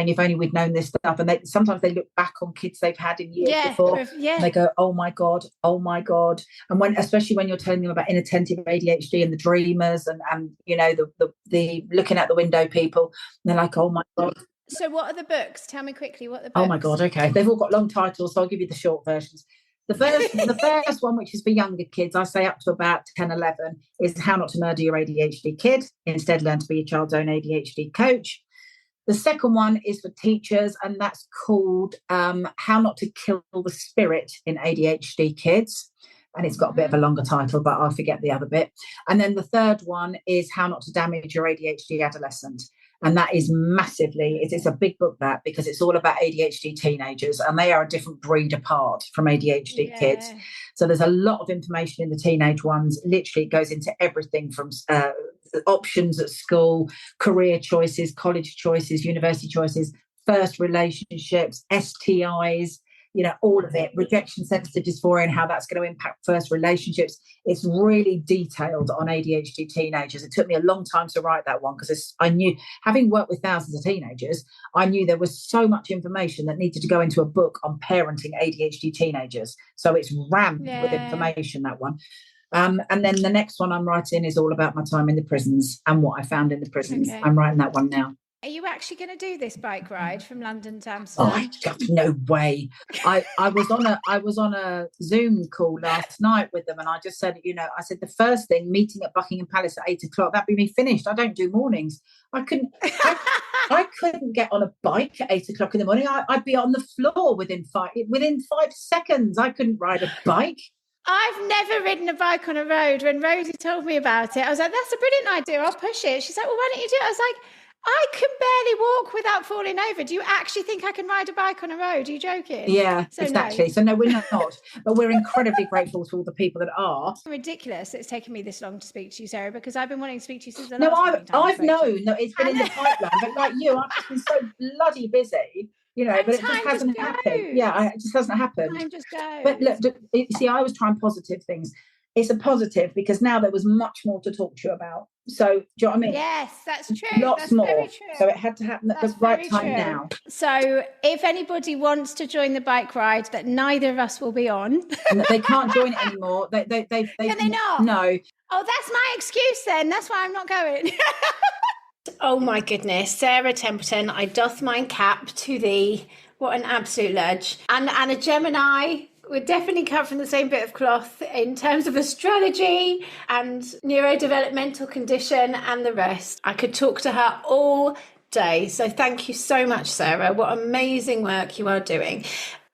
if only we'd known this stuff. And sometimes they look back on kids they've had in years before, and they go, oh my God. And especially when you're telling them about inattentive ADHD and the dreamers and the looking out the window people, they're like, oh my God. So what are the books? Tell me quickly what the books. Oh my God, okay. They've all got long titles, so I'll give you the short versions. The first one, which is for younger kids, I say up to about 10, 11, is How Not to Murder Your ADHD Kid. Instead, learn to be your child's own ADHD coach. The second one is for teachers, and that's called How Not to Kill the Spirit in ADHD Kids. And it's got a bit of a longer title, but I'll forget the other bit. And then the third one is How Not to Damage Your ADHD Adolescent. And that is massively, it's a big book, that, because it's all about ADHD teenagers, and they are a different breed apart from ADHD kids. So there's a lot of information in the teenage ones. Literally, it goes into everything from options at school, career choices, college choices, university choices, first relationships, STIs, all of it, rejection sensitive dysphoria and how that's going to impact first relationships. It's really detailed on ADHD teenagers. It took me a long time to write that one because I knew, having worked with thousands of teenagers, I knew there was so much information that needed to go into a book on parenting ADHD teenagers. So it's rammed with information, that one. And then the next one I'm writing is all about my time in the prisons and what I found in the prisons. I'm writing that one now. Are you actually going to do this bike ride from London to Amsterdam? No way. I was on a Zoom call last night with them, and I just said, I said the first thing, meeting at Buckingham Palace at 8:00, that'd be me finished. I don't do mornings. I couldn't get on a bike at 8:00 in the morning. I'd be on the floor within 5 seconds. I couldn't ride a bike. I've never ridden a bike on a road. When Rosie told me about it, I was like, that's a brilliant idea. I'll push it. She's like, well, why don't you do it? I was like, I can barely walk without falling over. Do you actually think I can ride a bike on a road? Are you joking? Yeah, exactly. So no, we're not. But we're incredibly grateful to all the people that are. Ridiculous. It's taken me this long to speak to you, Sarah, because I've been wanting to speak to you since the last time. I've known that it's been in the pipeline, but like you, I've just been so bloody busy. But it just hasn't happened. Yeah, it just hasn't happened. Time just goes. But look, see, I was trying positive things. It's a positive because now there was much more to talk to you about. So, do you know what I mean? Yes, that's true. Lots more. Very true. So it had to happen at the right time now. So if anybody wants to join the bike ride that neither of us will be on. They can't join it anymore. Can they not? No. Oh, that's my excuse then. That's why I'm not going. Oh my goodness, Sarah Templeton, I doth mine cap to thee. What an absolute ledge. And a Gemini We're definitely cut from the same bit of cloth in terms of astrology and neurodevelopmental condition and the rest. I could talk to her all day. So thank you so much, Sarah. What amazing work you are doing.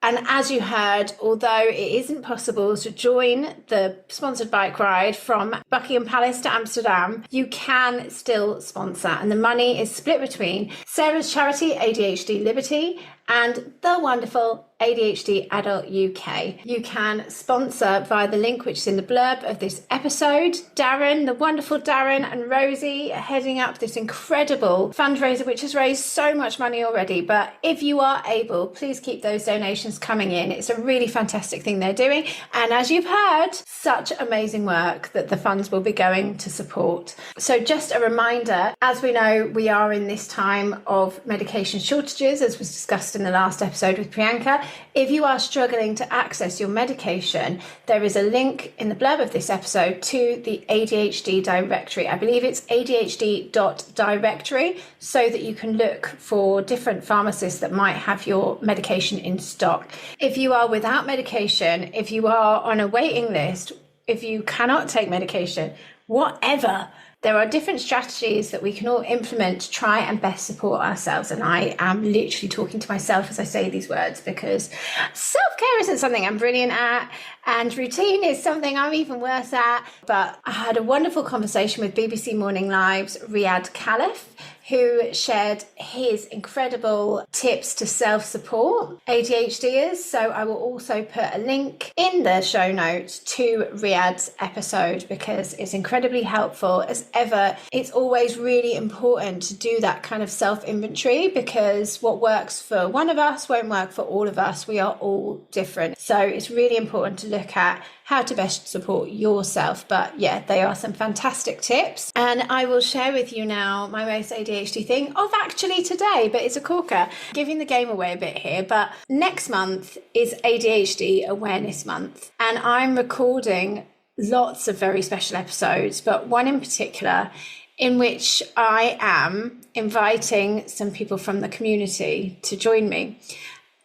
And as you heard, although it isn't possible to join the sponsored bike ride from Buckingham Palace to Amsterdam, you can still sponsor. And the money is split between Sarah's charity, ADHD Liberty, and the wonderful ADHD Adult UK. You can sponsor via the link which is in the blurb of this episode. Darren, the wonderful Darren and Rosie are heading up this incredible fundraiser which has raised so much money already. But if you are able, please keep those donations coming in. It's a really fantastic thing they're doing. And as you've heard, such amazing work that the funds will be going to support. So just a reminder, as we know, we are in this time of medication shortages, as was discussed in the last episode with Priyanka. If you are struggling to access your medication, there is a link in the blurb of this episode to the ADHD directory. I believe it's adhd.directory, so that you can look for different pharmacists that might have your medication in stock. If you are without medication, if you are on a waiting list, if you cannot take medication, whatever, there are different strategies that we can all implement to try and best support ourselves. And I am literally talking to myself as I say these words, because self-care isn't something I'm brilliant at, and routine is something I'm even worse at. But I had a wonderful conversation with BBC Morning Live's Riyadh Khalif, who shared his incredible tips to self-support ADHDers. So I will also put a link in the show notes to Riyadh's episode, because it's incredibly helpful. As ever, it's always really important to do that kind of self-inventory, because what works for one of us won't work for all of us. We are all different. So it's really important to look at how to best support yourself. But yeah, they are some fantastic tips. And I will share with you now my most ADHD thing of actually today, but it's a corker. Giving the game away a bit here, but next month is ADHD Awareness Month. And I'm recording lots of very special episodes, but one in particular in which I am inviting some people from the community to join me.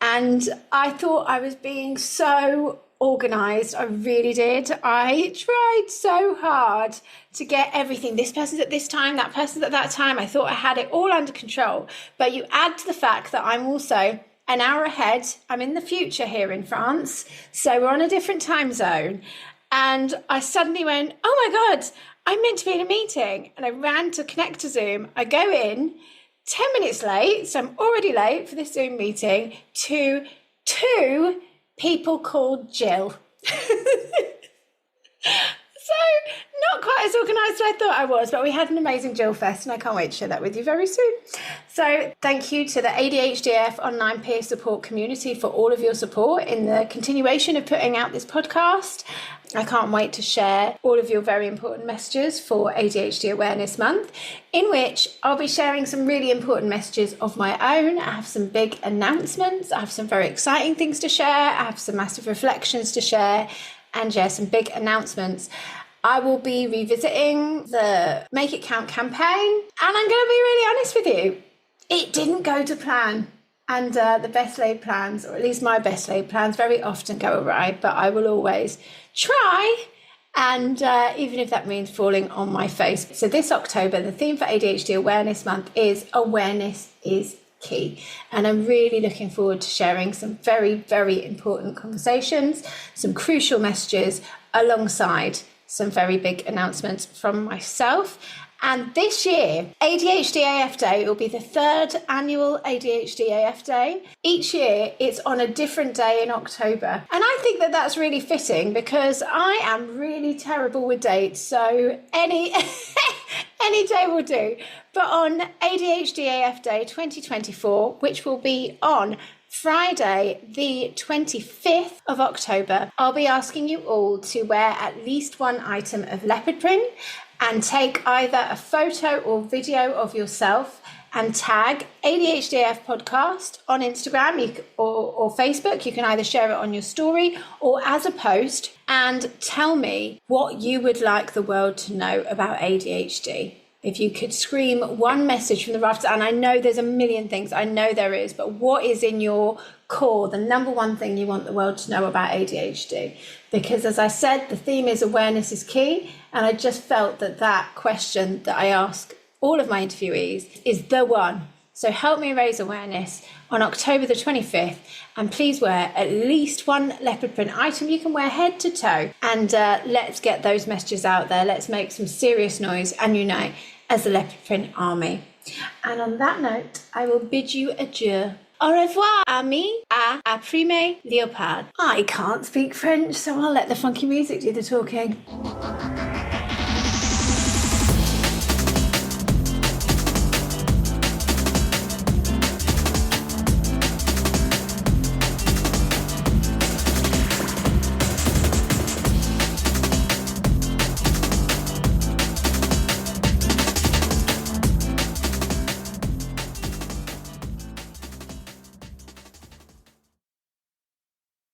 And I thought I was being so organised. I really did. I tried so hard to get everything. This person's at this time, that person's at that time. I thought I had it all under control. But you add to the fact that I'm also an hour ahead. I'm in the future here in France. So we're on a different time zone. And I suddenly went, oh my God, I'm meant to be in a meeting. And I ran to connect to Zoom. I go in 10 minutes late. So I'm already late for this Zoom meeting, to two people called Jill. So not quite as organised as I thought I was, but we had an amazing Jill Fest, and I can't wait to share that with you very soon. So thank you to the ADHDF online peer support community for all of your support in the continuation of putting out this podcast. I can't wait to share all of your very important messages for ADHD Awareness Month, in which I'll be sharing some really important messages of my own. I have some big announcements. I have some very exciting things to share. I have some massive reflections to share, and yeah, some big announcements. I will be revisiting the Make It Count campaign, and I'm going to be really honest with you. It didn't go to plan. And the best laid plans, or at least my best laid plans, very often go awry, but I will always try. And even if that means falling on my face. So this October, the theme for ADHD Awareness Month is Awareness is Key. And I'm really looking forward to sharing some very, very important conversations, some crucial messages, alongside some very big announcements from myself. And this year, ADHD AF Day will be the third annual ADHD AF Day. Each year, it's on a different day in October. And I think that that's really fitting, because I am really terrible with dates. So any day will do. But on ADHD AF Day 2024, which will be on Friday, the 25th of October, I'll be asking you all to wear at least one item of leopard print and take either a photo or video of yourself and tag ADHDF podcast on Instagram or Facebook. You can either share it on your story or as a post, and tell me what you would like the world to know about ADHD. If you could scream one message from the rafters, and I know there's a million things, I know there is, but what is in your core, the number one thing you want the world to know about ADHD. Because as I said, the theme is awareness is key. And I just felt that question that I ask all of my interviewees is the one. So help me raise awareness on October the 25th. And please wear at least one leopard print item you can wear head to toe. And let's get those messages out there. Let's make some serious noise and unite as the leopard print army. And on that note, I will bid you adieu. Au revoir, ami, à prime léopard. I can't speak French, so I'll let the funky music do the talking.